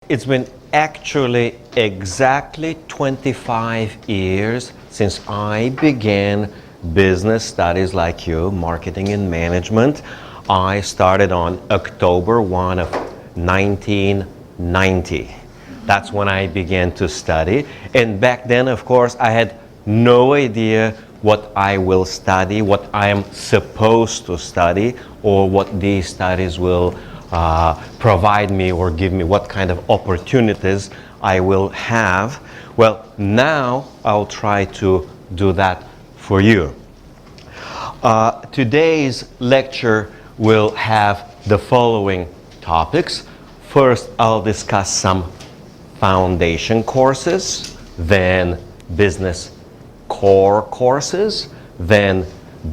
It's been actually exactly 25 years since I began business studies like you, marketing and management. I started on October 1 of 1990. That's when I began to study. And back then, of course, I had no idea what I will study, what I am supposed to study, or what these studies will provide me or give me, what kind of opportunities I will have. Well, now I'll try to do that for you. Today's lecture will have the following topics. First, I'll discuss some foundation courses, then business core courses, then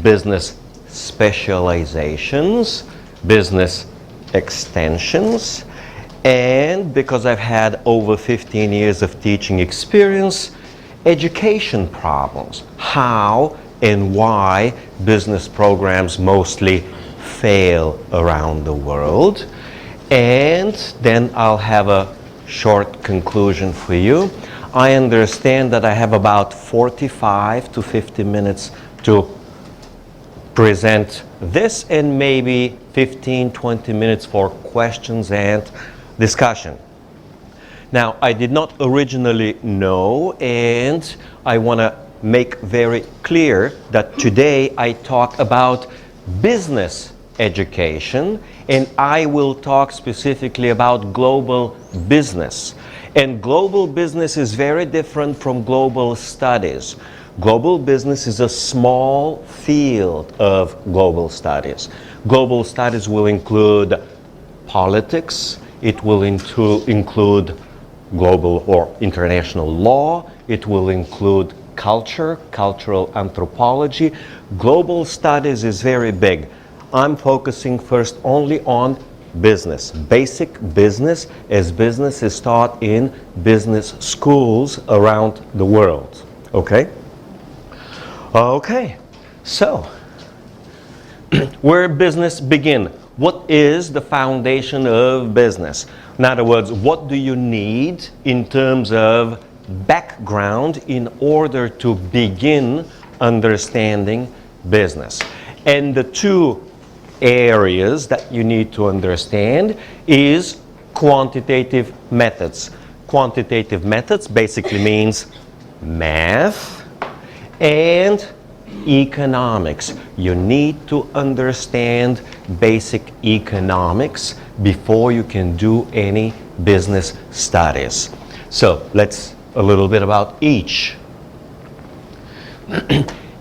business specializations, business extensions, and because I've had over 15 years of teaching experience, education problems, how and why business programs mostly fail around the world. And then I'll have a short conclusion for you. I understand that I have about 45 to 50 minutes to present this and maybe 15-20 minutes for questions and discussion. Now, I did not originally know, and I want to make very clear that today I talk about business education, and I will talk specifically about global business. And global business is very different from global studies. Global business is a small field of global studies. Global studies will include politics, it will include global or international law, it will include culture, cultural anthropology. Global studies is very big. I'm focusing first only on business, basic business, as business is taught in business schools around the world. Okay? Okay, so where business begin? What is the foundation of business? In other words, what do you need in terms of background in order to begin understanding business? And the two areas that you need to understand is quantitative methods. Quantitative methods basically means math and economics. You need to understand basic economics before you can do any business studies. So let's a little bit about each.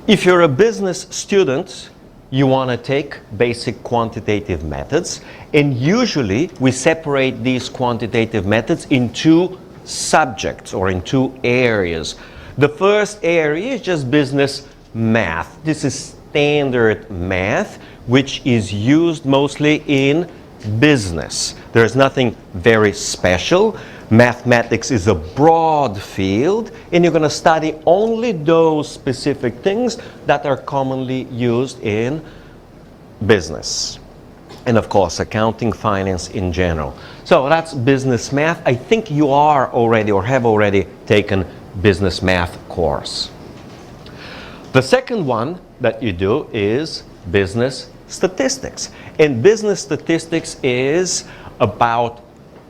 If you're a business student, you want to take basic quantitative methods, and usually we separate these quantitative methods in two subjects or in two areas. The first area is just business math. This is standard math, which is used mostly in business. There's nothing very special. Mathematics is a broad field, and you're going to study only those specific things that are commonly used in business. And of course, accounting, finance in general. So that's business math. I think you are already or have already taken business math course. The second one that you do is business statistics. And business statistics is about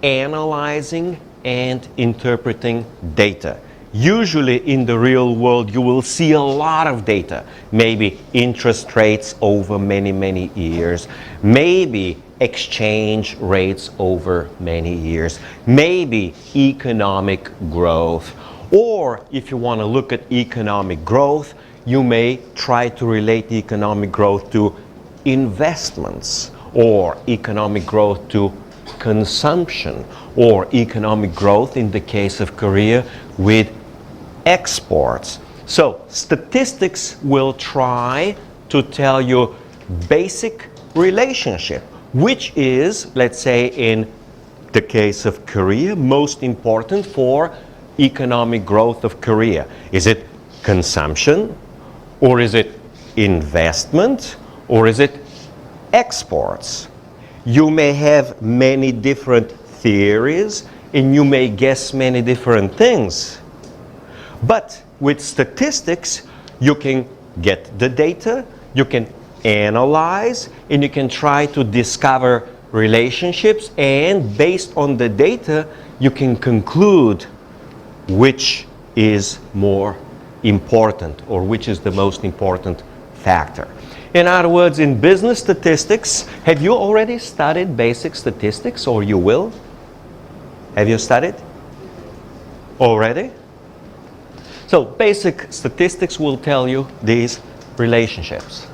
analyzing and interpreting data. Usually in the real world you will see a lot of data. Maybe interest rates over many years. Maybe exchange rates over many years. Maybe economic growth. Or if you want to look at economic growth, you may try to relate economic growth to investments, or economic growth to consumption, or economic growth in the case of Korea with exports. So statistics will try to tell you basic relationship, which is, let's say in the case of Korea, most important for economic growth of Korea. Is it consumption, or is it investment, or is it exports? You may have many different theories and you may guess many different things. But with statistics, you can get the data, you can analyze, and you can try to discover relationships, and based on the data, you can conclude which is more important or which is the most important factor. In other words, in business statistics, have you already studied basic statistics, or you will? Have you studied already? So basic statistics will tell you these relationships.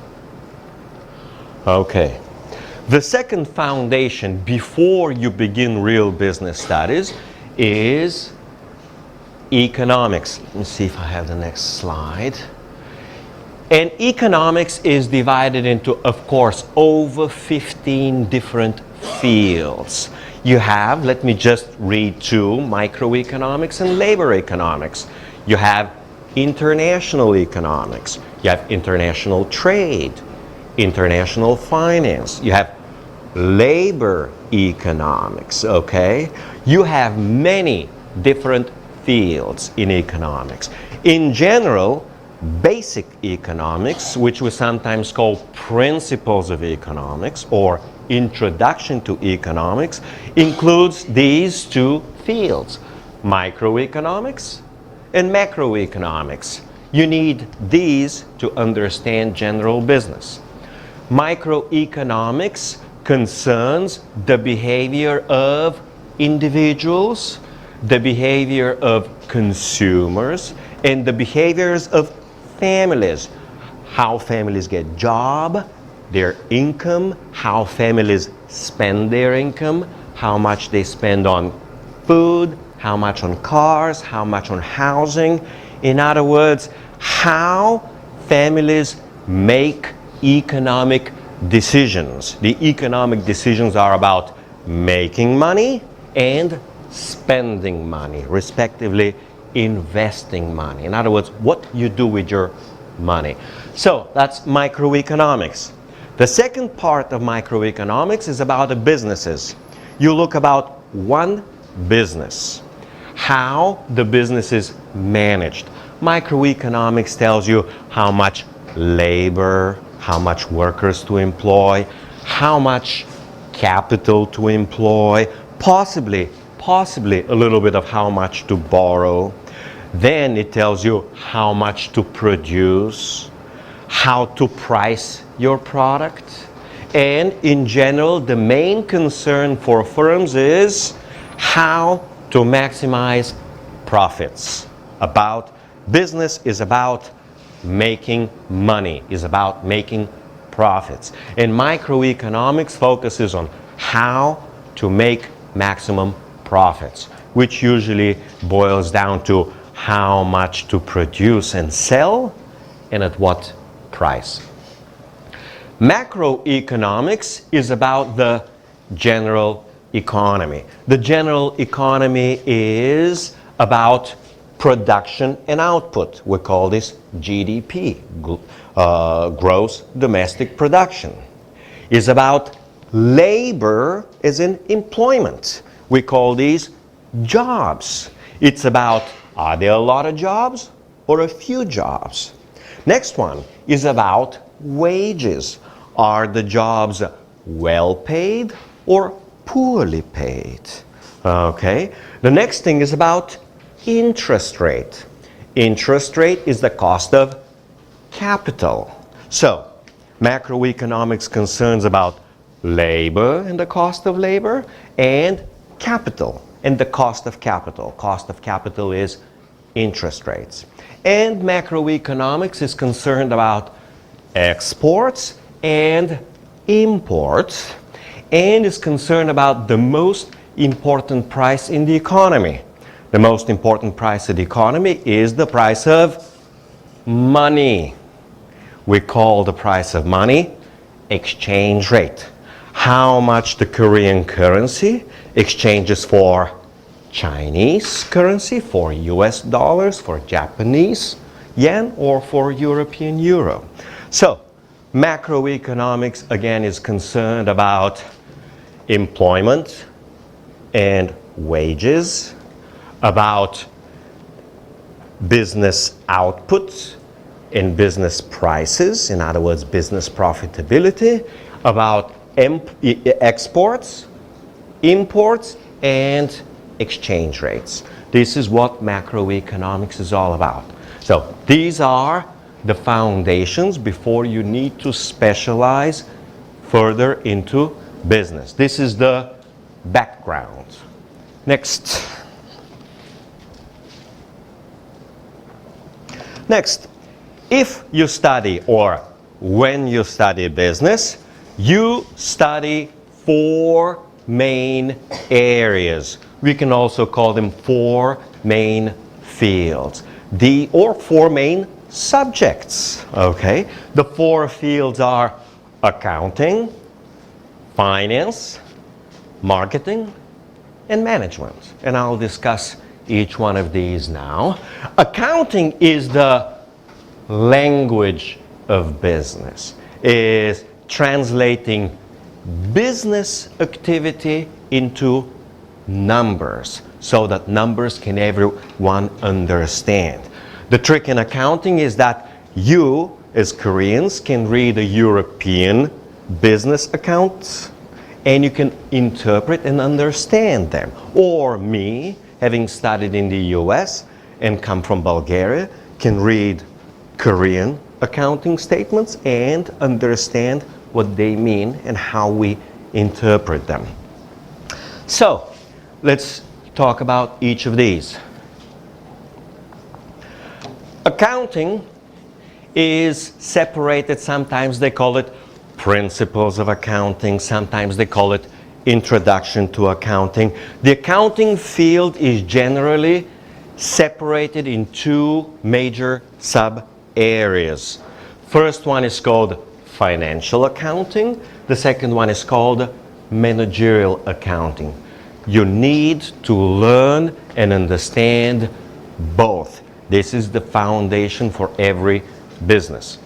Okay. The second foundation before you begin real business studies is economics. Let me see if I have the next slide. And economics is divided into, of course, over 15 different fields. You have, let me just read two, microeconomics and labor economics. You have international economics. You have international trade, international finance. You have labor economics, okay? You have many different fields in economics. In general, basic economics, which we sometimes call principles of economics or introduction to economics, includes these two fields, microeconomics and macroeconomics. You need these to understand general business. Microeconomics concerns the behavior of individuals, the behavior of consumers, and the behaviors of families. How families get job, their income, how families spend their income, how much they spend on food, how much on cars, how much on housing. In other words, how families make economic decisions. The economic decisions are about making money and spending money, respectively investing money. In other words, what you do with your money. So that's microeconomics. The second part of microeconomics is about the businesses. You look about one business, how the business is managed. Microeconomics tells you how much labor, how much workers to employ, how much capital to employ, possibly a little bit of how much to borrow. Then it tells you how much to produce, how to price your product. And in general, the main concern for firms is how to maximize profits. Business is about making money, is about making profits. And microeconomics focuses on how to make maximum profits, which usually boils down to how much to produce and sell and at what price. Macroeconomics is about the general economy. The general economy is about production and output. We call this GDP, gross domestic production. It's about labor as in employment. We call these jobs. It's about, are there a lot of jobs or a few jobs? Next one is about wages. Are the jobs well paid or poorly paid? Okay. The next thing is about interest rate. Interest rate is the cost of capital. So, macroeconomics concerns about labor and the cost of labor, and capital and the cost of capital. Cost of capital is interest rates. And macroeconomics is concerned about exports and imports, and is concerned about the most important price in the economy. The most important price of the economy is the price of money. We call the price of money exchange rate. How much the Korean currency exchanges for Chinese currency, for US dollars, for Japanese yen, or for European euro. So, macroeconomics again is concerned about employment and wages, about business output and business prices, in other words, business profitability, about exports, imports, and exchange rates. This is what macroeconomics is all about. So these are the foundations before you need to specialize further into business. This is the background. Next. Next, if you study, or when you study business, you study 4 main areas. We can also call them 4 main fields. Or 4 main subjects, okay? The 4 fields are accounting, finance, marketing, and management. And I'll discuss each one of these now. Accounting is the language of business. Is translating business activity into numbers so that numbers can everyone understand. The trick in accounting is that you, as Koreans, can read a European business accounts and you can interpret and understand them. Or me, having studied in the US and come from Bulgaria, can read Korean accounting statements and understand what they mean and how we interpret them. So, let's talk about each of these. Accounting is separated, sometimes they call it principles of accounting, sometimes they call it introduction to accounting. The accounting field is generally separated in 2 major sub-areas. First one is called financial accounting. The second one is called managerial accounting. You need to learn and understand both. This is the foundation for every business.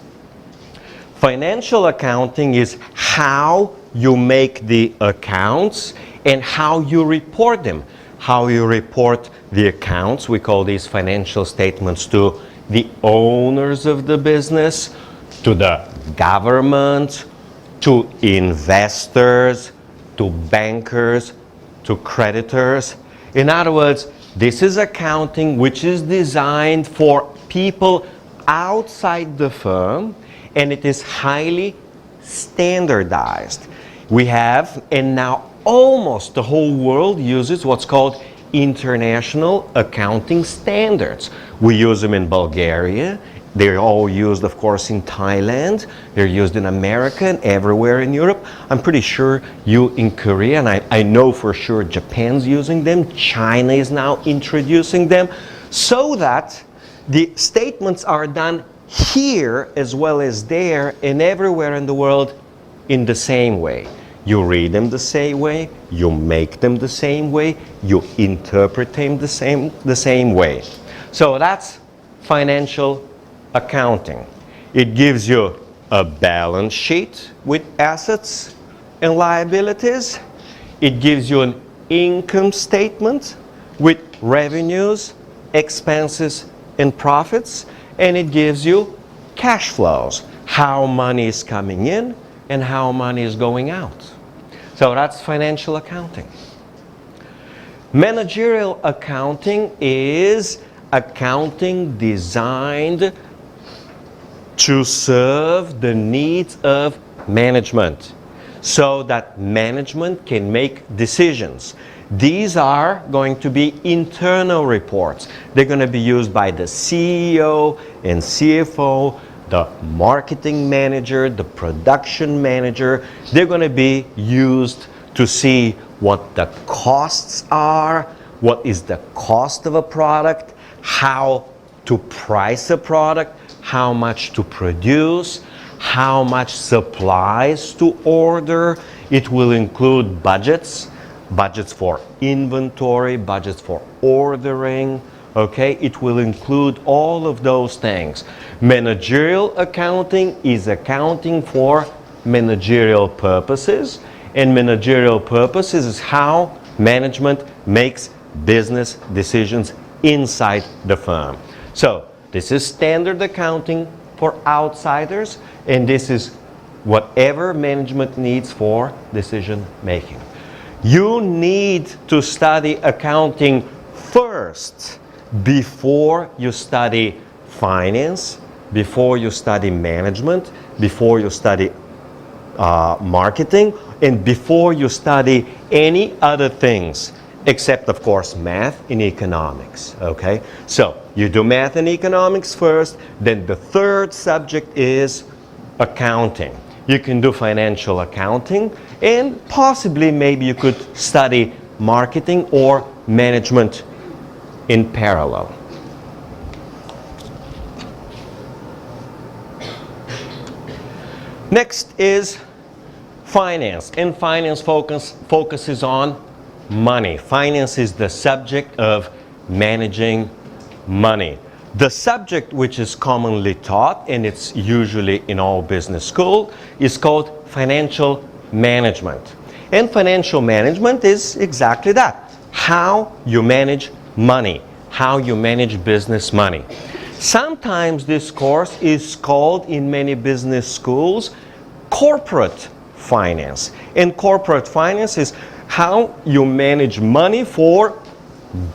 Financial accounting is how you make the accounts and how you report them. How you report the accounts, we call these financial statements, to the owners of the business, to the government, to investors, to bankers, to creditors. In other words, this is accounting which is designed for people outside the firm, and it is highly standardized. We have, and now almost the whole world uses what's called international accounting standards. We use them in Bulgaria. They're all used, of course, in Thailand. They're used in America and everywhere in Europe. I'm pretty sure you in Korea, and I know for sure Japan's using them. China is now introducing them, so that the statements are done here as well as there and everywhere in the world in the same way. You read them the same way, you make them the same way, you interpret them the same way. So that's financial accounting. It gives you a balance sheet with assets and liabilities. It gives you an income statement with revenues, expenses, and profits. And it gives you cash flows, how money is coming in and how money is going out. So that's financial accounting. Managerial accounting is accounting designed to serve the needs of management so that management can make decisions. These are going to be internal reports. They're going to be used by the CEO and CFO, the marketing manager, the production manager. They're going to be used to see what the costs are, what is the cost of a product, how to price a product, how much to produce, how much supplies to order. It will include budgets for inventory, budgets for ordering, okay? It will include all of those things. Managerial accounting is accounting for managerial purposes, and managerial purposes is how management makes business decisions inside the firm. So this is standard accounting for outsiders, and this is whatever management needs for decision making. You need to study accounting first before you study finance, before you study management, before you study marketing, and before you study any other things, except of course math and economics, okay? So you do math and economics first, then the third subject is accounting. You can do financial accounting, and possibly maybe you could study marketing or management in parallel. Next is finance, and finance focuses on money. Finance is the subject of managing money. The subject which is commonly taught, and it's usually in all business school, is called financial management. And financial management is exactly that. How you manage money, how you manage business money. Sometimes this course is called in many business schools corporate finance. And corporate finance is how you manage money for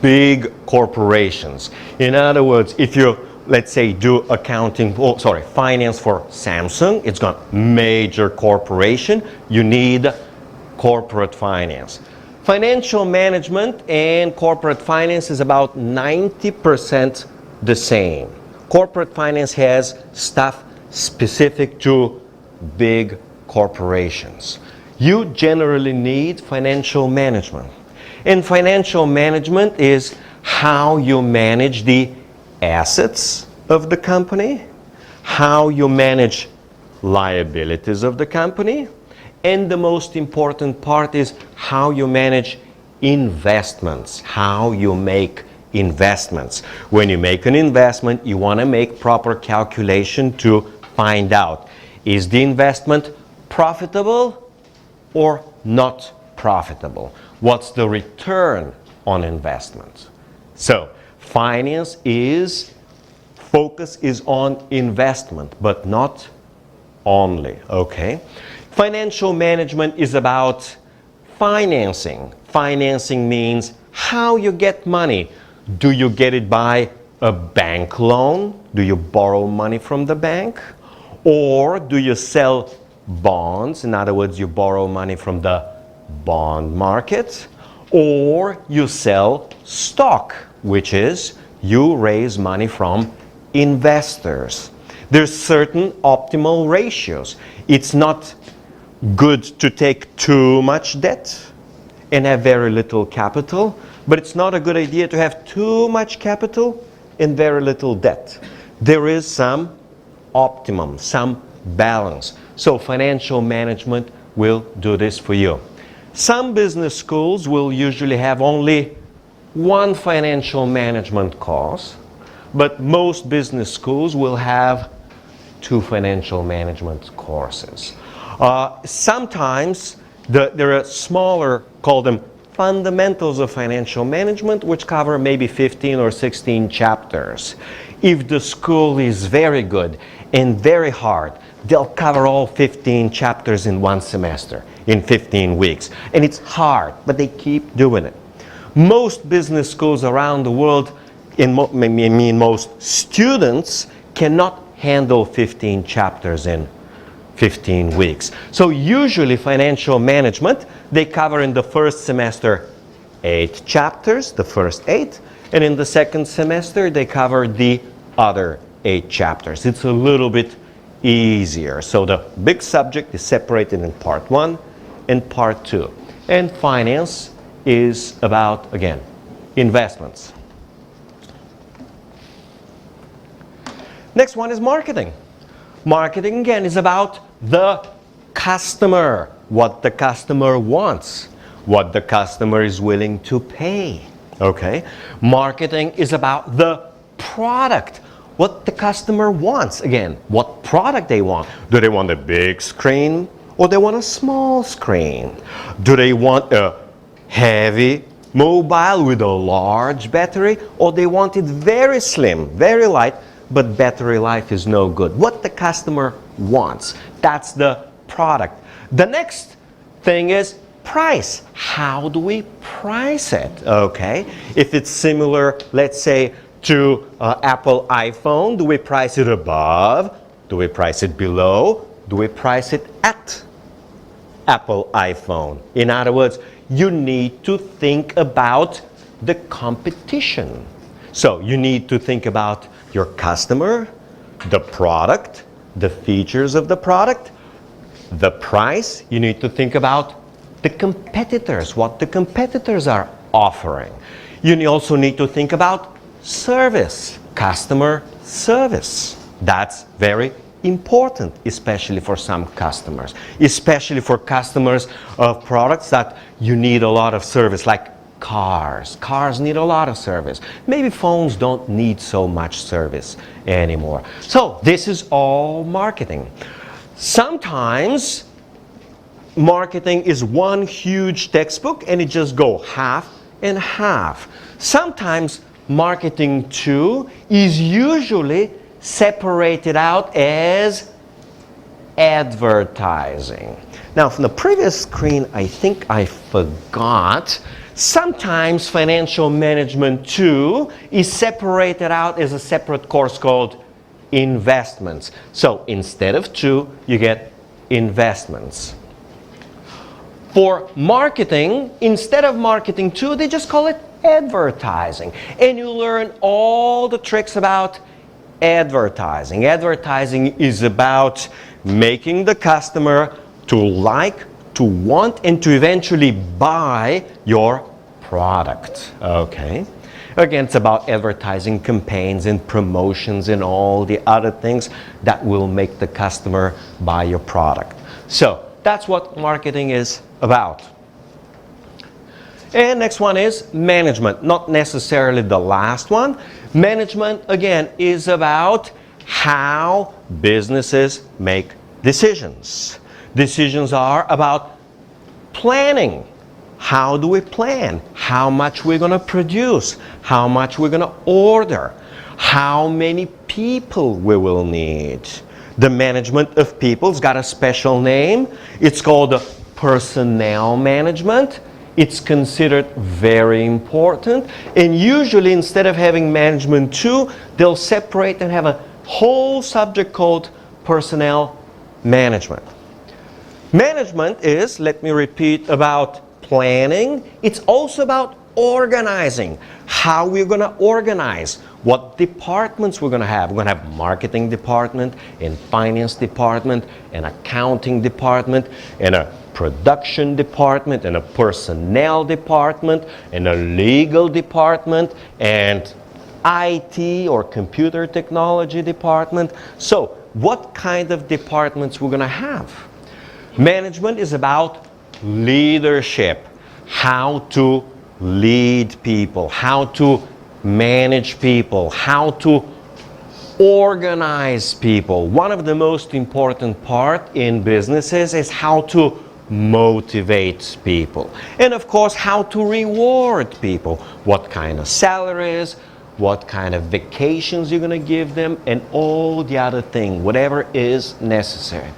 big corporations. In other words, if you, let's say, do finance for Samsung, it's got major corporation, you need corporate finance. Financial management and corporate finance is about 90% the same. Corporate finance has stuff specific to big corporations. You generally need financial management. And financial management is how you manage the assets of the company, how you manage liabilities of the company, and the most important part is how you manage investments, how you make investments. When you make an investment, you want to make proper calculation to find out, is the investment profitable or not profitable? What's the return on investment? So finance focus is on investment, but not only, okay? Financial management is about financing. Financing means how you get money. Do you get it by a bank loan? Do you borrow money from the bank? Or do you sell bonds? In other words, you borrow money from the bond market. Or you sell stock, which is you raise money from investors. There's certain optimal ratios. It's not good to take too much debt and have very little capital, but it's not a good idea to have too much capital and very little debt. There is some optimum, some balance. So financial management will do this for you. Some business schools will usually have only one financial management course, but most business schools will have two financial management courses. Sometimes there are smaller, call them fundamentals of financial management, which cover maybe 15 or 16 chapters. If the school is very good and very hard, they'll cover all 15 chapters in one semester, in 15 weeks. And it's hard, but they keep doing it. Most business schools around the world, most students cannot handle 15 chapters in 15 weeks. So usually financial management, they cover in the first semester 8 chapters, the first 8, and in the second semester they cover the other 8 chapters. It's a little bit easier. So the big subject is separated in part 1 and part 2. And finance is about, again, investments. Next one is marketing. Marketing, again, is about the customer, what the customer wants, what the customer is willing to pay, okay? Marketing is about the product, what the customer wants. Again, what product they want. Do they want a big screen or they want a small screen? Do they want a heavy mobile with a large battery, or they want it very slim, very light, but battery life is no good. What the customer wants, that's the product. The next thing is price. How do we price it? Okay, if it's similar, let's say, to Apple iPhone, do we price it above? Do we price it below? Do we price it at Apple iPhone? In other words, you need to think about the competition. So you need to think about your customer, the product, the features of the product, the price. You need to think about the competitors, what the competitors are offering. You also need to think about service, customer service. That's very important, especially for some customers, especially for customers of products that you need a lot of service, like cars. Cars need a lot of service. Maybe phones don't need so much service anymore. So this is all marketing. Sometimes marketing is one huge textbook and it just goes half and half. Sometimes marketing too is usually separated out as advertising. Now, from the previous screen, I think I forgot, sometimes financial management too is separated out as a separate course called investments. So instead of two, you get investments. For marketing, instead of marketing too, they just call it advertising. And you learn all the tricks about advertising. Advertising is about making the customer to like, to want, and to eventually buy your product. Okay? Again, it's about advertising campaigns and promotions and all the other things that will make the customer buy your product. So that's what marketing is about. And next one is management, not necessarily the last one. Management, again, is about how businesses make decisions. Decisions are about planning. How do we plan? How much we're going to produce? How much we're going to order? How many people we will need? The management of people's got a special name. It's called personnel management. It's considered very important, and usually instead of having management two, they'll separate and have a whole subject called personnel management. Management is, let me repeat, about planning. It's also about organizing. How we're going to organize, what departments we're going to have. We're going to have marketing department, and finance department, and accounting department, and a production department, and a personnel department, and a legal department, and IT or computer technology department. So what kind of departments we're going to have? Management is about leadership, how to lead people, how to manage people, how to organize people. One of the most important part in businesses is how to motivate people. And of course, how to reward people. What kind of salaries, what kind of vacations you're going to give them, and all the other things, whatever is necessary.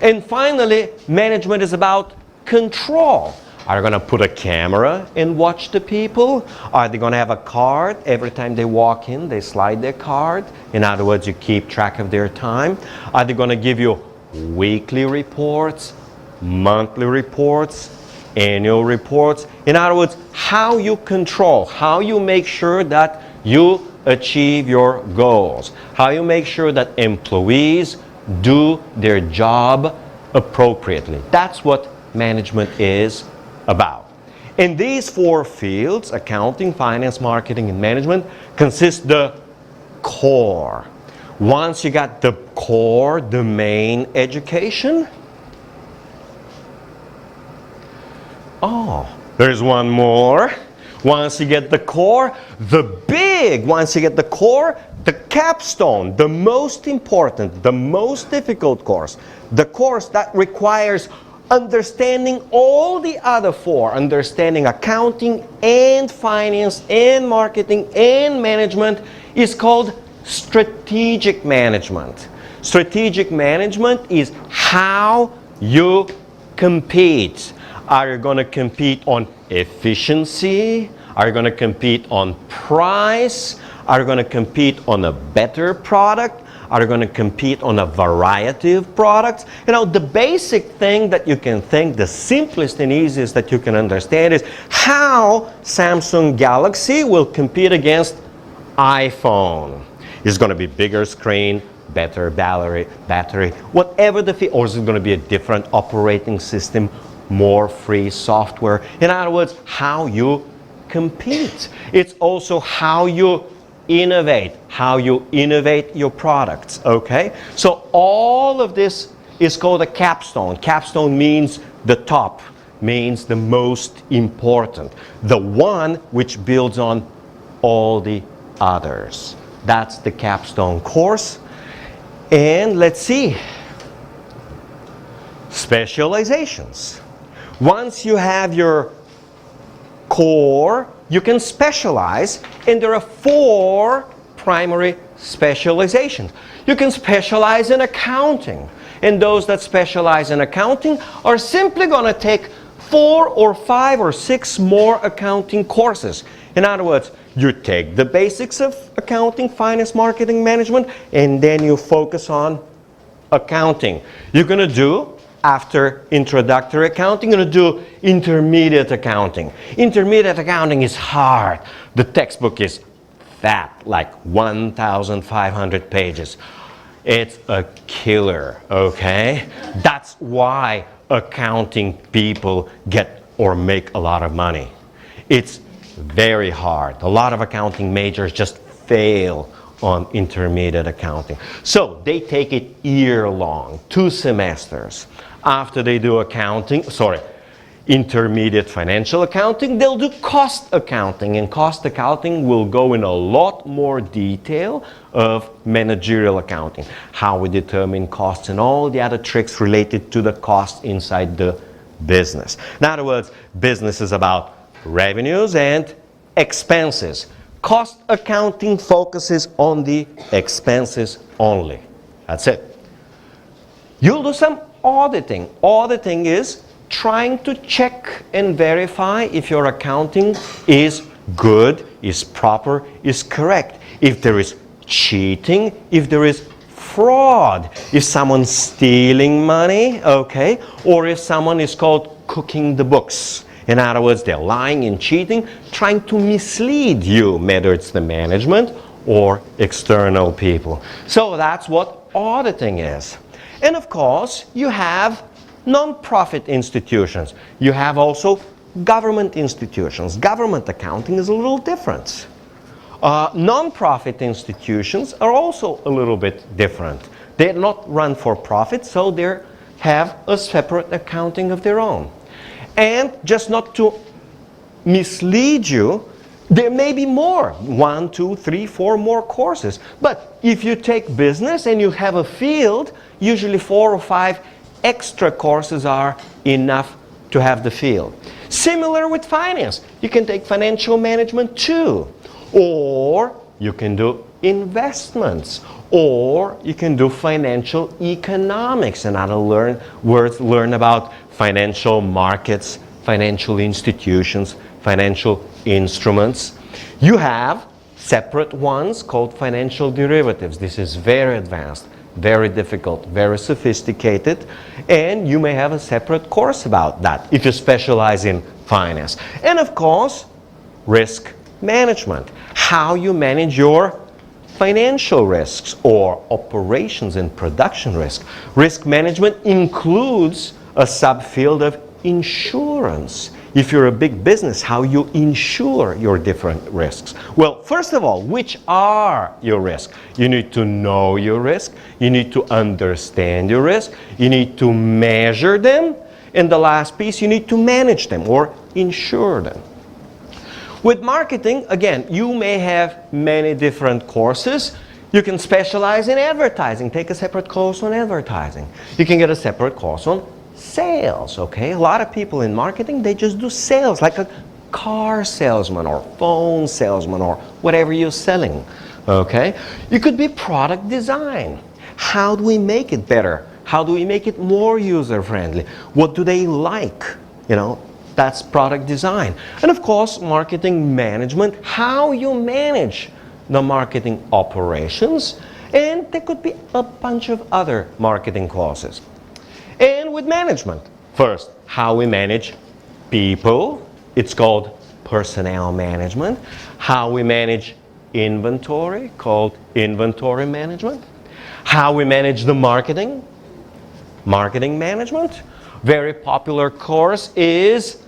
And finally, management is about control. Are they going to put a camera and watch the people? Are they going to have a card? Every time they walk in, they slide their card. In other words, you keep track of their time. Are they going to give you weekly reports, monthly reports, annual reports? In other words, how you control, how you make sure that you achieve your goals, how you make sure that employees do their job appropriately. That's what management is about. In these four fields, accounting, finance, marketing, and management, consist the core. Once you got the core, the main education, there's one more. Once you get the core, once you get the core, the capstone, the most important, the most difficult course, the course that requires understanding all the other four, understanding accounting and finance and marketing and management, is called strategic management. Strategic management is how you compete. Are you going to compete on efficiency? Are you going to compete on price? Are you going to compete on a better product? Are you going to compete on a variety of products? You know, the basic thing that you can think, the simplest and easiest that you can understand is how Samsung Galaxy will compete against iPhone. It's going to be bigger screen, better battery, whatever or is it going to be a different operating system, more free software? In other words, how you compete. It's also how you innovate your products, okay? So all of this is called a capstone. Capstone means the top, means the most important, the one which builds on all the others. That's the capstone course. And let's see, specializations. Once you have your core, you can specialize, and there are 4 primary specializations. You can specialize in accounting, and those that specialize in accounting are simply going to take 4 or 5 or 6 more accounting courses. In other words, you take the basics of accounting, finance, marketing, management, and then you focus on accounting. You're going to do, after introductory accounting, you're going to do intermediate accounting. Intermediate accounting is hard. The textbook is fat, like 1,500 pages. It's a killer, okay? That's why accounting people get or make a lot of money. It's very hard. A lot of accounting majors just fail on intermediate accounting. So they take it year-long, 2 semesters. After they do intermediate financial accounting, they'll do cost accounting, and cost accounting will go in a lot more detail of managerial accounting, how we determine costs and all the other tricks related to the cost inside the business. In other words, business is about revenues and expenses. Cost accounting focuses on the expenses only. That's it. You'll do some auditing. Auditing is trying to check and verify if your accounting is good, is proper, is correct. If there is cheating, if there is fraud, if someone's stealing money, okay, or if someone is called cooking the books. In other words, they're lying and cheating, trying to mislead you, whether it's the management or external people. So that's what auditing is. And of course, you have non-profit institutions. You have also government institutions. Government accounting is a little different. Non-profit institutions are also a little bit different. They're not run for profit, so they have a separate accounting of their own. And just not to mislead you, there may be more, 1, 2, 3, 4 more courses. But if you take business and you have a field, usually 4 or 5 extra courses are enough to have the field. Similar with finance. You can take financial management too. Or you can do investments. Or you can do financial economics. And learn about financial markets, financial institutions, financial instruments. You have separate ones called financial derivatives. This is very advanced, very difficult, very sophisticated, and you may have a separate course about that if you specialize in finance. And of course, risk management, how you manage your financial risks or operations and production risk. Risk management includes a subfield of insurance. If you're a big business, how you insure your different risks. Well, first of all, which are your risks? You need to know your risk. You need to understand your risk. You need to measure them. And the last piece, you need to manage them or insure them. With marketing, again, you may have many different courses. You can specialize in advertising. Take a separate course on advertising. You can get a separate course on sales, okay? A lot of people in marketing, they just do sales, like a car salesman or phone salesman or whatever you're selling, okay? You could be product design. How do we make it better? How do we make it more user-friendly? What do they like? You know, that's product design. And of course, marketing management, how you manage the marketing operations. And there could be a bunch of other marketing courses. And with management, first, how we manage people. It's called personnel management. How we manage inventory, called inventory management. How we manage the marketing management. Very popular course is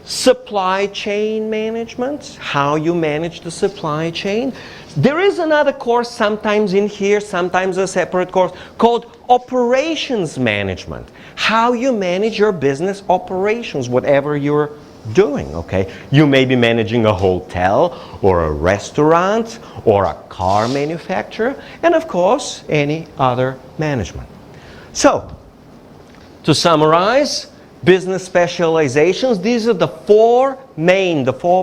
supply chain management, how you manage the supply chain. There is another course sometimes in here, sometimes a separate course, called operations management. How you manage your business operations, whatever you're doing, okay? You may be managing a hotel or a restaurant or a car manufacturer, and of course, any other management. So, to summarize, business specializations, these are the four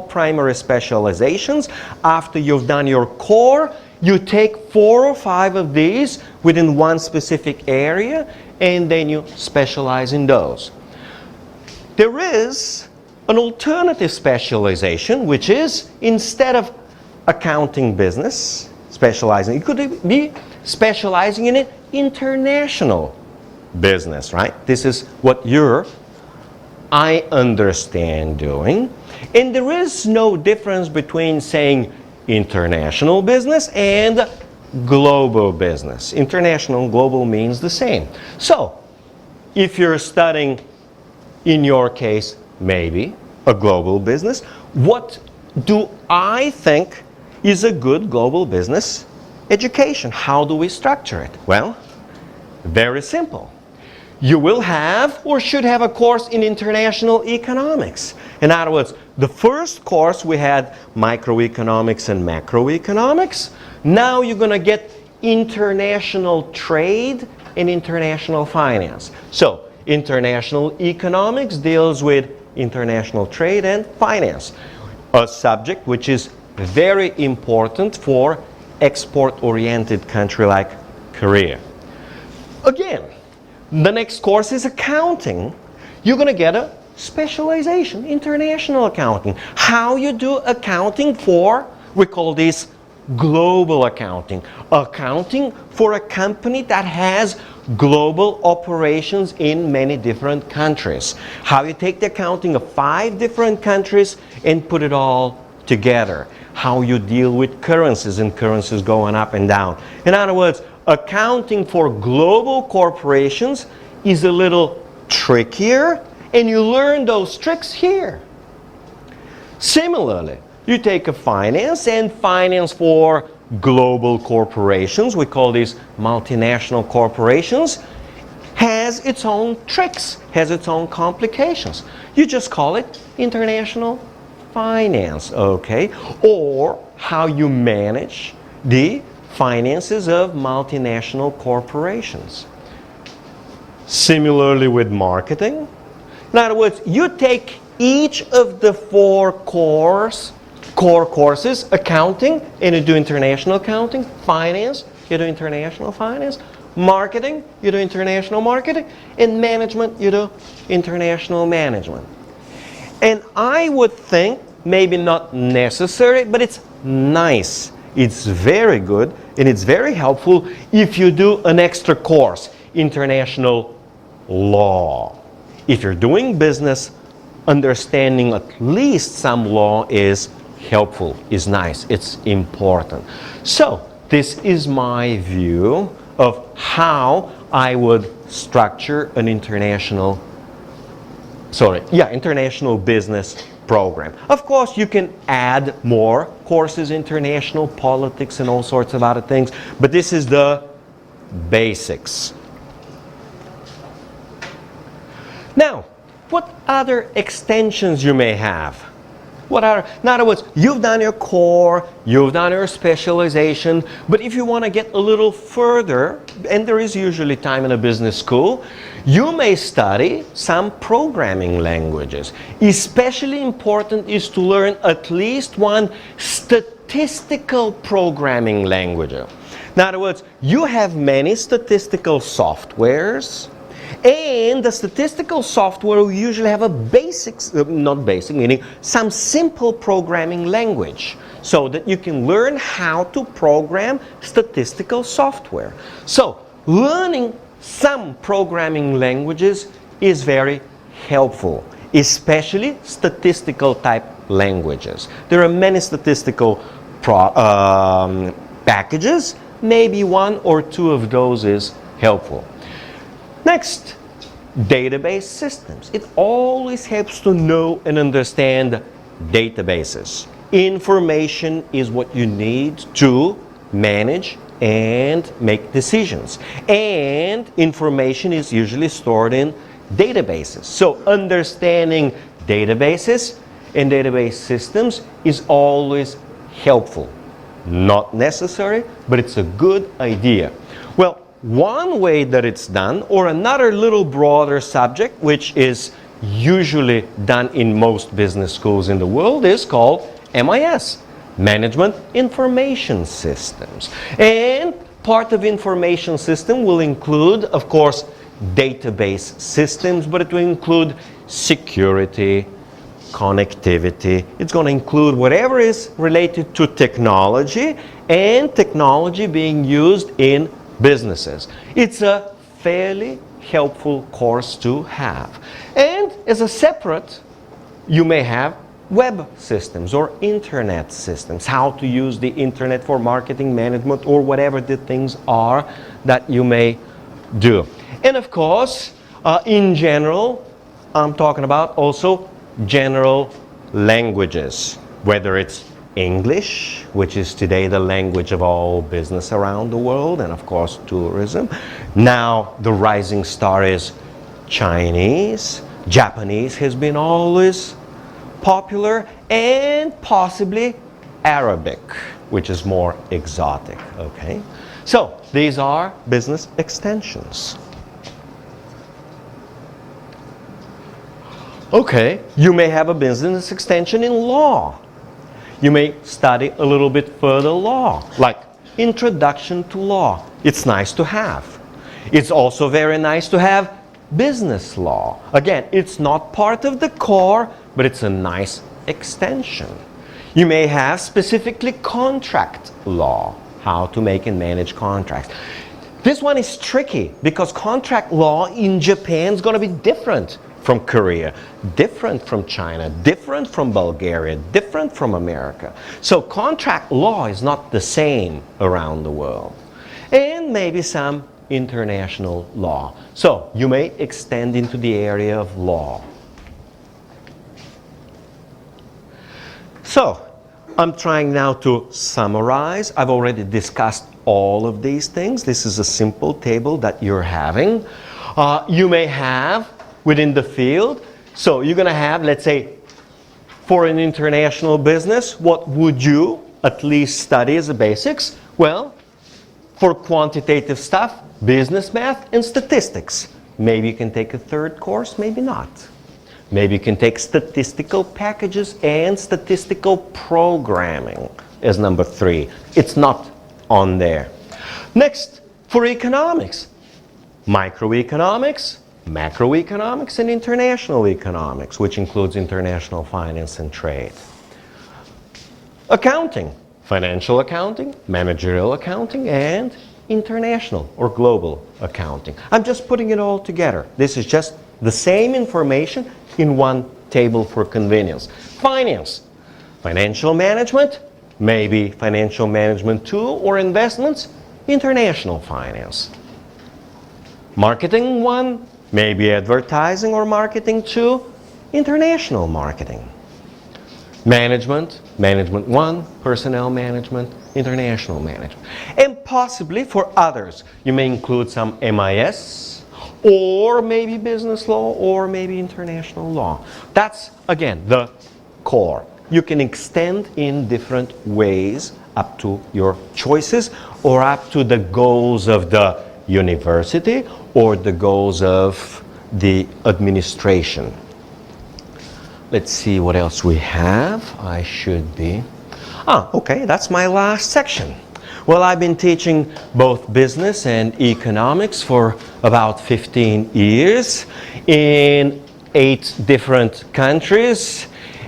primary specializations. After you've done your core, you take 4 or 5 of these within one specific area, and then you specialize in those. There is an alternative specialization, which is instead of accounting business, specializing, it could be specializing in an international business, right? This is what I understand doing. And there is no difference between saying international business and global business. International and global means the same. So, if you're studying, in your case, maybe a global business, what do I think is a good global business education? How do we structure it? Well, very simple. You will have or should have a course in international economics. In other words, the first course we had microeconomics and macroeconomics. Now you're going to get international trade and international finance. So, international economics deals with international trade and finance, a subject which is very important for export-oriented country like Korea. Again, the next course is accounting. You're going to get a specialization, international accounting. How you do accounting for, we call this global accounting. Accounting for a company that has global operations in many different countries. How you take the accounting of 5 different countries and put it all together. How you deal with currencies and currencies going up and down. In other words, accounting for global corporations is a little trickier, and you learn those tricks here. Similarly, you take a finance and finance for global corporations, we call these multinational corporations, has its own tricks, has its own complications. You just call it international finance, okay? Or how you manage the finances of multinational corporations. Similarly with marketing. In other words, you take each of the 4 core courses, accounting, and you do international accounting, finance, you do international finance, marketing, you do international marketing, and management, you do international management. And I would think, maybe not necessary, but it's nice. It's very good, and it's very helpful if you do an extra course, international law. If you're doing business, understanding at least some law is helpful, is nice, it's important. So, this is my view of how I would structure an international business program. Of course, you can add more courses, international politics and all sorts of other things, but this is the basics. Now, what other extensions you may have? In other words, you've done your core, you've done your specialization, but if you want to get a little further, and there is usually time in a business school, you may study some programming languages. Especially important is to learn at least one statistical programming language. In other words, you have many statistical softwares, and the statistical software will usually have a meaning some simple programming language, so that you can learn how to program statistical software. So, learning some programming languages is very helpful, especially statistical type languages. There are many statistical packages. Maybe one or two of those is helpful. Next, database systems. It always helps to know and understand databases. Information is what you need to manage and make decisions. And information is usually stored in databases. So understanding databases and database systems is always helpful. Not necessary, but it's a good idea. Well, one way that it's done, or another little broader subject, which is usually done in most business schools in the world, is called MIS, Management Information Systems. And part of information system will include, of course, database systems, but it will include security, connectivity. It's going to include whatever is related to technology, and technology being used in businesses. It's a fairly helpful course to have. And as a separate, you may have web systems or internet systems, how to use the internet for marketing management or whatever the things are that you may do. And of course, in general, I'm talking about also general languages, whether it's English, which is today the language of all business around the world, and of course tourism. Now the rising star is Chinese. Japanese has been always popular, and possibly Arabic, which is more exotic. Okay, so these are business extensions. Okay, you may have a business extension in law. You may study a little bit further law, like Introduction to Law. It's nice to have. It's also very nice to have business law. Again, it's not part of the core, but it's a nice extension. You may have specifically contract law, how to make and manage contracts. This one is tricky because contract law in Japan is going to be different from Korea, different from China, different from Bulgaria, different from America. So contract law is not the same around the world. And maybe some international law. So you may extend into the area of law. So I'm trying now to summarize. I've already discussed all of these things. This is a simple table that you're having. You may have within the field. So you're going to have, let's say, for an international business, what would you at least study as the basics? Well, for quantitative stuff, business math and statistics. Maybe you can take a third course, maybe not. Maybe you can take statistical packages and statistical programming as number 3. It's not on there. Next, for economics, microeconomics, macroeconomics, and international economics, which includes international finance and trade. Accounting, financial accounting, managerial accounting, and international or global accounting. I'm just putting it all together. This is just the same information in one table for convenience. Finance, financial management, maybe financial management tool or investments, international finance. Marketing 1, maybe advertising or marketing 2, international marketing. Management, management 1, personnel management, international management. And possibly for others, you may include some MIS, or maybe business law, or maybe international law. That's, again, the core. you can extend in different ways up to your choices or up to the goals of the university or the goals of the administration. Let's see what else we have. I should be... okay, that's my last section. Well, I've been teaching both business and economics for about 15 years in 8 different countries,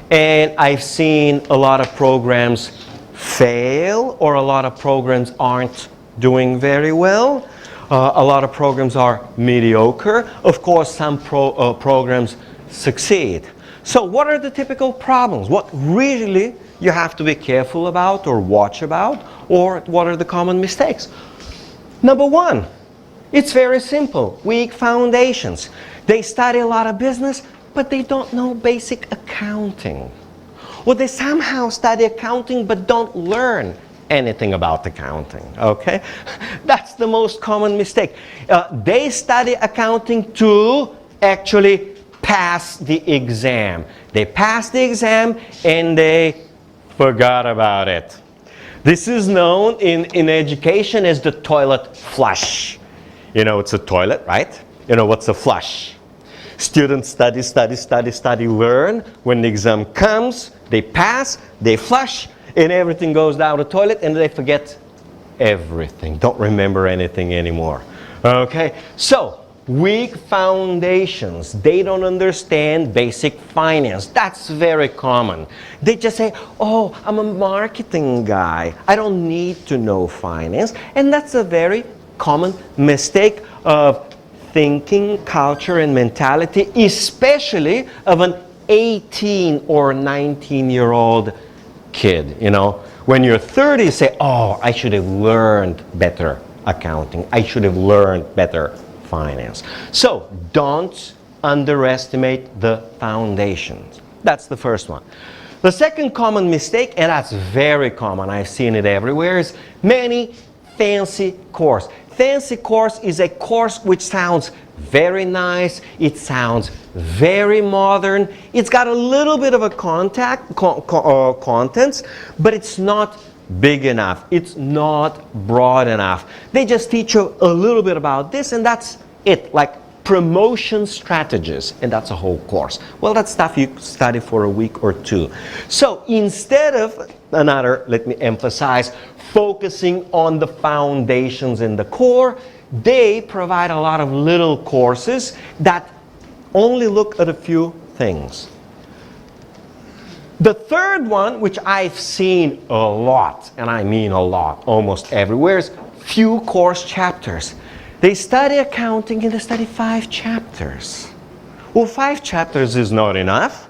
and I've seen a lot of programs fail, or a lot of programs aren't doing very well. A lot of programs are mediocre. Of course, some programs succeed. So what are the typical problems? What really you have to be careful about or watch about, or what are the common mistakes? Number 1, it's very simple. Weak foundations. They study a lot of business, but they don't know basic accounting. Or they somehow study accounting but don't learn anything about accounting, okay? That's the most common mistake. They study accounting to actually pass the exam. They pass the exam and they forgot about it. This is known in education as the toilet flush. You know, it's a toilet, right? You know, what's a flush? Students study, learn. When the exam comes, they pass, they flush, and everything goes down the toilet, and they forget everything. Don't remember anything anymore. Okay? So, weak foundations. They don't understand basic finance. That's very common. They just say, oh, I'm a marketing guy. I don't need to know finance. And that's a very common mistake of thinking, culture, and mentality, especially of an 18 or 19-year-old kid. You know, when you're 30, you say, oh, I should have learned better accounting. I should have learned better finance. So don't underestimate the foundations. That's the first one. The second common mistake, and that's very common, I've seen it everywhere, is many fancy course. Fancy course is a course which sounds very nice, it sounds very modern, it's got a little bit of a contents, but it's not big enough, it's not broad enough. They just teach you a little bit about this and that's it, like promotion strategies, and that's a whole course. Well, that's stuff you study for a week or 2. So instead of let me emphasize, focusing on the foundations in the core, they provide a lot of little courses that only look at a few things. The third one, which I've seen a lot, and I mean a lot, almost everywhere, is few course chapters. They study accounting and they study 5 chapters. Well, 5 chapters is not enough.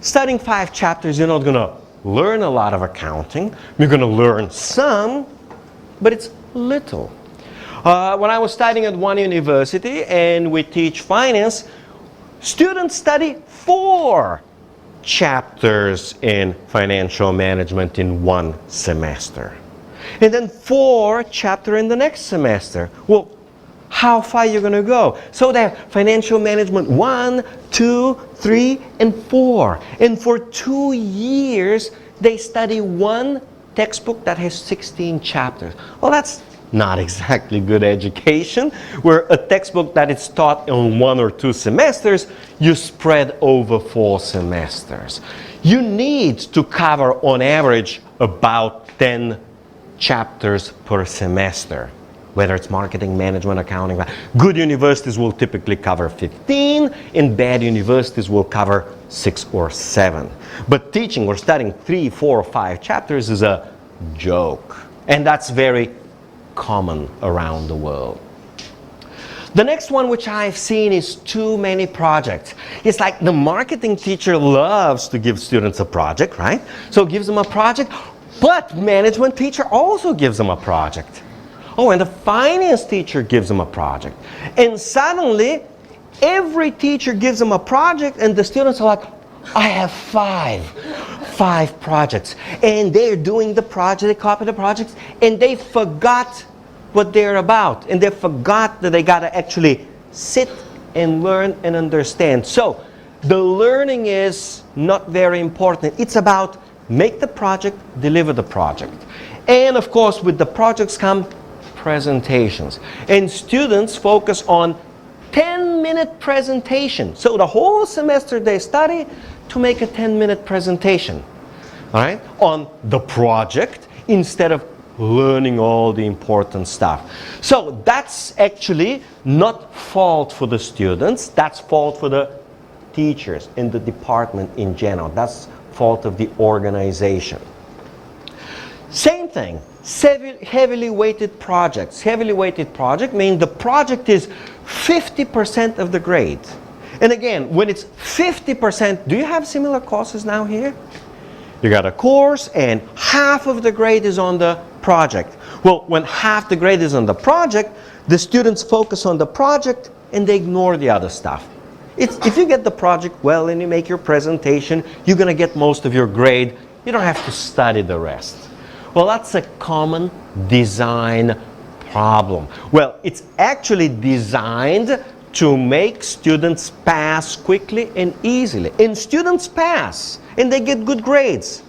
Studying 5 chapters, you're not going to learn a lot of accounting. You're going to learn some, but it's little. When I was studying at one university and we teach finance, students study 4 chapters in financial management in one semester. And then 4 chapters in the next semester. Well, how far are you going to go? So they have financial management 1, 2, 3, and 4. And for 2 years, they study one textbook that has 16 chapters. Well, that's not exactly good education, where a textbook that is taught in 1 or 2 semesters, you spread over 4 semesters. You need to cover, on average, about 10 chapters per semester, whether it's marketing, management, accounting. Good universities will typically cover 15, and bad universities will cover 6 or 7. But teaching or studying 3, 4, or 5 chapters is a joke. And that's very common around the world. The next one which I've seen is too many projects. It's like the marketing teacher loves to give students a project, right? So gives them a project, but management teacher also gives them a project. Oh, and the finance teacher gives them a project. And suddenly, every teacher gives them a project and the students are like, I have 5 projects. And they're doing the project, they copy the projects, and they forgot what they're about. And they forgot that they got to actually sit and learn and understand. So, the learning is not very important. It's about make the project, deliver the project. And of course, with the projects come presentations. And students focus on 10-minute presentation. So the whole semester they study to make a 10-minute presentation, all right, on the project instead of learning all the important stuff. So that's actually not fault for the students, that's fault for the teachers and the department in general. That's fault of the organization. Same thing, heavily weighted projects. Heavily weighted project means the project is 50% of the grade. And again, when it's 50%, do you have similar courses now here? You got a course and half of the grade is on the project. Well, when half the grade is on the project, the students focus on the project and they ignore the other stuff. If you get the project well and you make your presentation, you're going to get most of your grade. You don't have to study the rest. Well, that's a common design problem. Well, it's actually designed to make students pass quickly and easily. And students pass and they get good grades,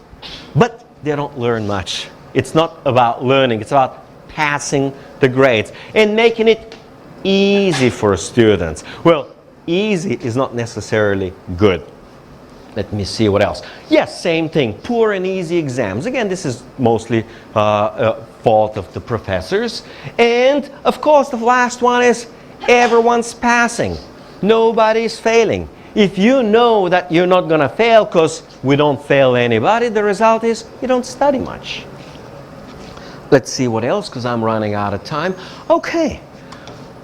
but they don't learn much. It's not about learning, it's about passing the grades and making it easy for students. Well, easy is not necessarily good. Let me see what else. Yes, same thing, poor and easy exams. Again, this is mostly fault of the professors. And of course, the last one is everyone's passing. Nobody's failing. If you know that you're not going to fail because we don't fail anybody, the result is you don't study much. Let's see what else, because I'm running out of time. Okay.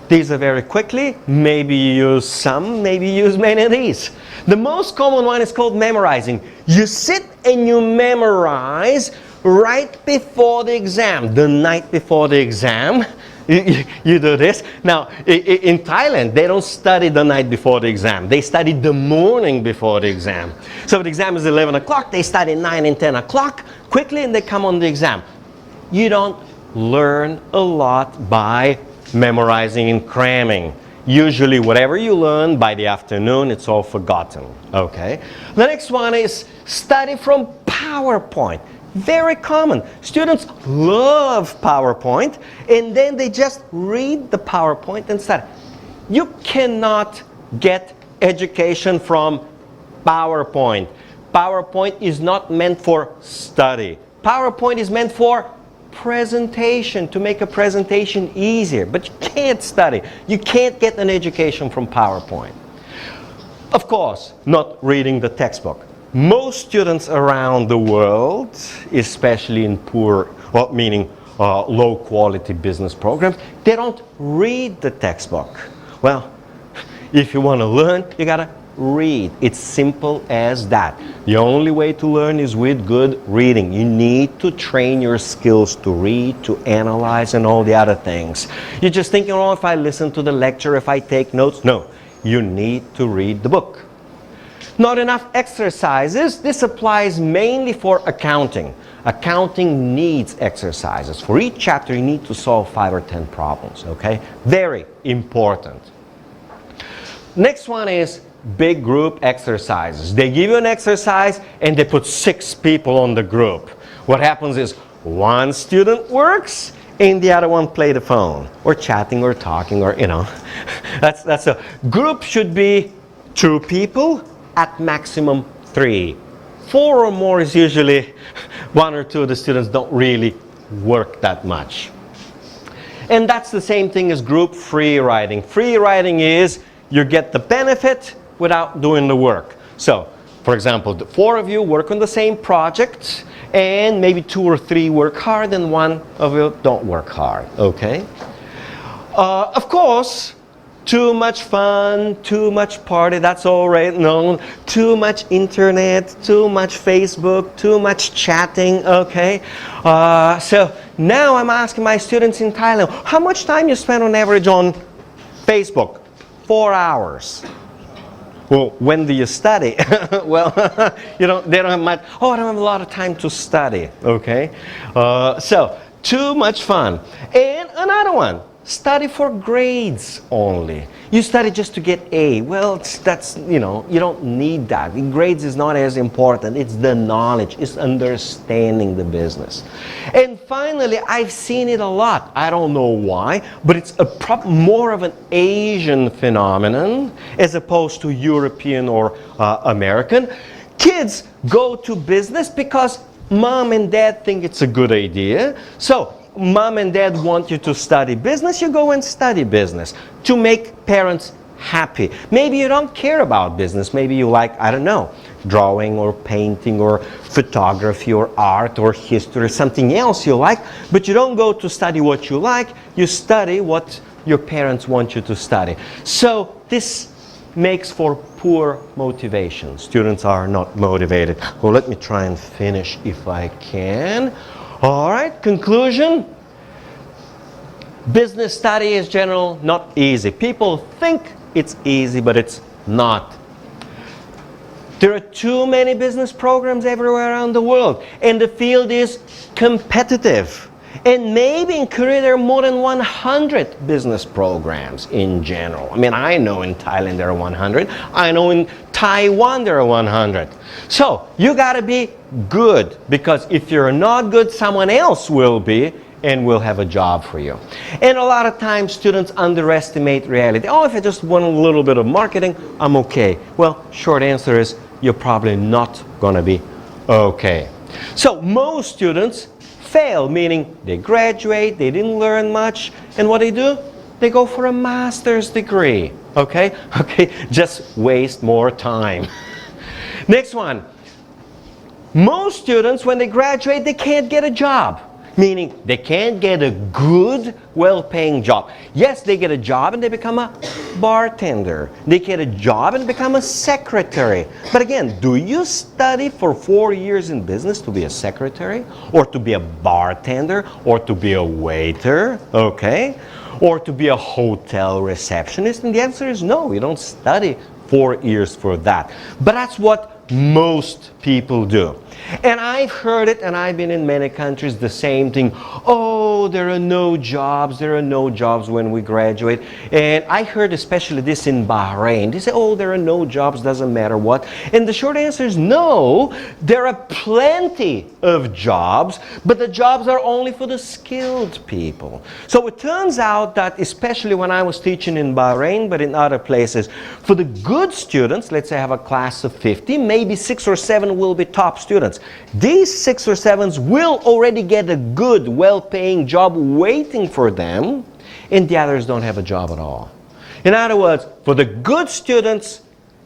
These are very quickly. Maybe you use some, maybe you use many of these. The most common one is called memorizing. You sit and you memorize right before the exam, the night before the exam. You do this. Now, in Thailand, they don't study the night before the exam. They study the morning before the exam. So if the exam is 11 o'clock, they study 9 and 10 o'clock quickly and they come on the exam. You don't learn a lot by memorizing and cramming. Usually whatever you learn by the afternoon, it's all forgotten. Okay. The next one is study from PowerPoint. Very common. Students love PowerPoint and then they just read the PowerPoint and study. You cannot get education from PowerPoint. PowerPoint is not meant for study. PowerPoint is meant for presentation, to make a presentation easier, but you can't study. You can't get an education from PowerPoint. Of course, not reading the textbook. Most students around the world, especially in poor, well, meaning low quality business programs, they don't read the textbook. Well, if you want to learn, you gotta read. It's simple as that. The only way to learn is with good reading. You need to train your skills to read, to analyze, and all the other things. You're just thinking, oh, if I listen to the lecture, if I take notes. No, you need to read the book. Not enough exercises. This applies mainly for accounting. Accounting needs exercises. For each chapter, you need to solve 5 or 10 problems, okay? Very important. Next one is big group exercises. They give you an exercise and they put 6 people on the group. What happens is one student works and the other one play the phone or chatting or talking or, you know. That's a group should be 2 people, at maximum 3. 4 or more is usually 1 or 2 of the students don't really work that much. And that's the same thing as group free writing. Free writing is you get the benefit without doing the work. So, for example, the 4 of you work on the same project and maybe 2 or 3 work hard and 1 of you don't work hard, okay? Of course, too much fun, too much party, that's already known. Too much internet, too much Facebook, too much chatting, okay? So now I'm asking my students in Thailand, how much time you spend on average on Facebook? 4 hours. Well, when do you study? Well, they don't have much, I don't have a lot of time to study, okay? So, too much fun. And another one, study for grades only. You study just to get A. Well, that's, you don't need that. Grades is not as important. It's the knowledge, it's understanding the business. And finally, I've seen it a lot. I don't know why, but it's more of an Asian phenomenon as opposed to European or American. Kids go to business because mom and dad think it's a good idea. So mom and dad want you to study business, you go and study business to make parents happy. Maybe you don't care about business. Maybe you like, I don't know, drawing or painting or photography or art or history or something else you like, but you don't go to study what you like, you study what your parents want you to study. So this makes for poor motivation. Students are not motivated. Well, let me try and finish if I can. All right, conclusion. Business study is generally not easy. People think it's easy, but it's not. There are too many business programs everywhere around the world, and the field is competitive. And maybe in Korea there are more than 100 business programs in general. I mean, I know in Thailand there are 100. I know in Taiwan there are 100. So you gotta be good, because if you're not good, someone else will be and will have a job for you. And a lot of times students underestimate reality. Oh, if I just want a little bit of marketing, I'm okay. Well, short answer is you're probably not gonna be okay. So most students fail, meaning they graduate, they didn't learn much, and what do? They go for a master's degree. Okay? Just waste more time. Next one. Most students, when they graduate, they can't get a job. Meaning they can't get a good, well-paying job. Yes, they get a job and they become a bartender. They get a job and become a secretary. But again, do you study for 4 years in business to be a secretary? Or to be a bartender? Or to be a waiter? Okay? Or to be a hotel receptionist? And the answer is no, you don't study 4 years for that. But that's what most people do. And I've heard it, and I've been in many countries, the same thing. Oh, there are no jobs when we graduate. And I heard especially this in Bahrain. They say, oh, there are no jobs, doesn't matter what. And the short answer is no, there are plenty of jobs, but the jobs are only for the skilled people. So it turns out that, especially when I was teaching in Bahrain, but in other places, for the good students, let's say I have a class of 50, maybe 6 or 7 will be top students. These 6 or 7s will already get a good, well-paying job waiting for them, and the others don't have a job at all. In other words, for the good students,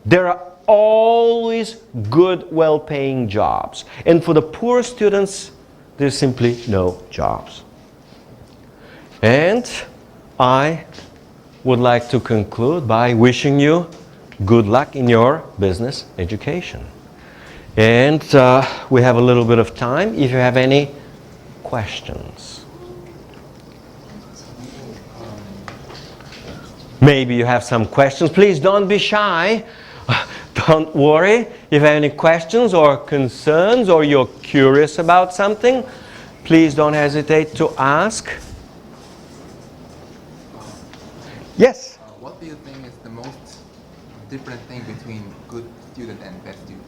there are always good, well-paying jobs. And for the poor students, there's simply no jobs. And I would like to conclude by wishing you good luck in your business education. And we have a little bit of time if you have any questions. Maybe you have some questions. Please don't be shy. Don't worry. If you have any questions or concerns, or you're curious about something, please don't hesitate to ask. Yes? What do you think is the most different thing between good student and bad student?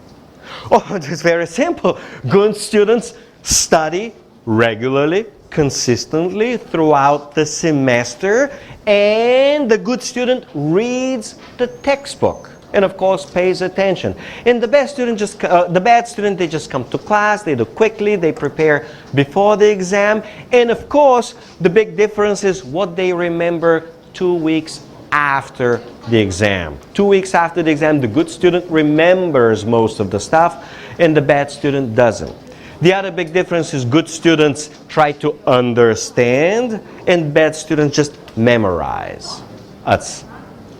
Oh, it's very simple. Good students study regularly, consistently throughout the semester, and the good student reads the textbook and of course pays attention. And the bad student they just come to class, they do quickly, they prepare before the exam, and of course the big difference is what they remember 2 weeks after the exam. 2 weeks after the exam, the good student remembers most of the stuff and the bad student doesn't. The other big difference is good students try to understand and bad students just memorize. That's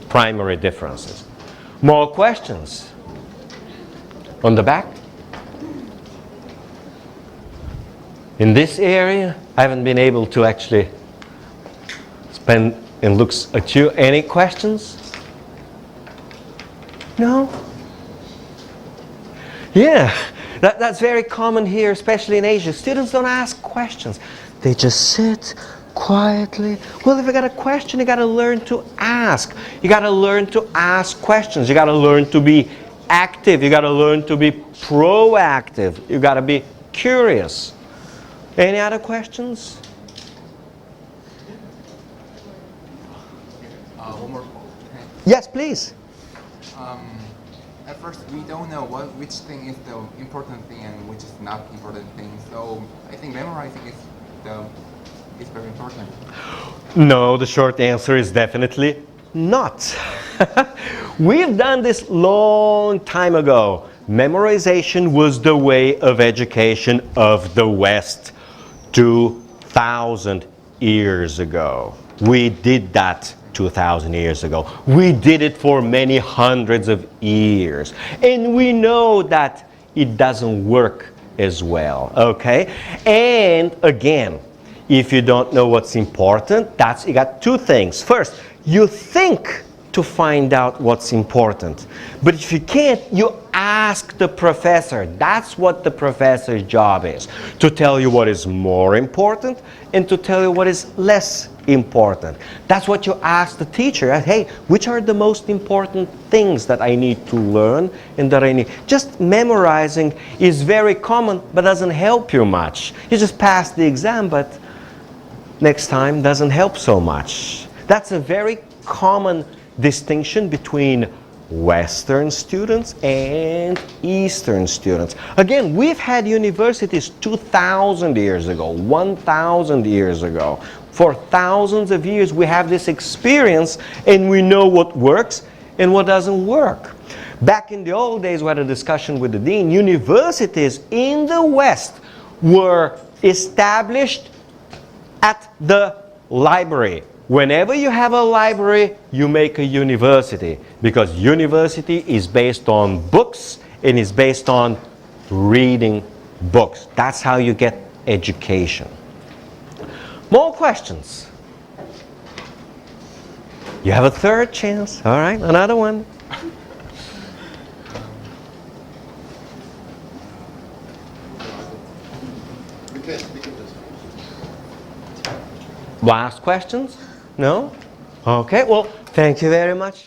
primary differences. More questions? On the back? In this area, I haven't been able to actually spend and looks at you. Any questions? No? Yeah, that's very common here, especially in Asia. Students don't ask questions. They just sit, Quietly. Well, if you got a question, you got to learn to ask. You got to learn to ask questions. You got to learn to be active. You got to learn to be proactive. You got to be curious. Any other questions? One more. Yes, please. At first, we don't know which thing is the important thing and which is not important thing. So I think memorizing is very important. No, the short answer is definitely not. We've done this long time ago. Memorization was the way of education of the West 2,000 years ago. We did that 2,000 years ago. We did it for many hundreds of years. And we know that it doesn't work as well, okay? And again, if you don't know what's important, you got two things. First, you think to find out what's important. But if you can't, you ask the professor. That's what the professor's job is, to tell you what is more important and to tell you what is less important. That's what you ask the teacher. Hey, which are the most important things that I need to learn and that I need? Just memorizing is very common, but doesn't help you much. You just pass the exam, but next time doesn't help so much. That's a very common distinction between Western students and Eastern students. Again, we've had universities 2,000 years ago, 1,000 years ago. For thousands of years we have this experience and we know what works and what doesn't work. Back in the old days, we had a discussion with the dean. Universities in the West were established at the library. Whenever you have a library, you make a university, because university is based on books and is based on reading books. That's how you get education. More questions? You have a third chance. All right, another one. Last questions? No? Okay, well, thank you very much.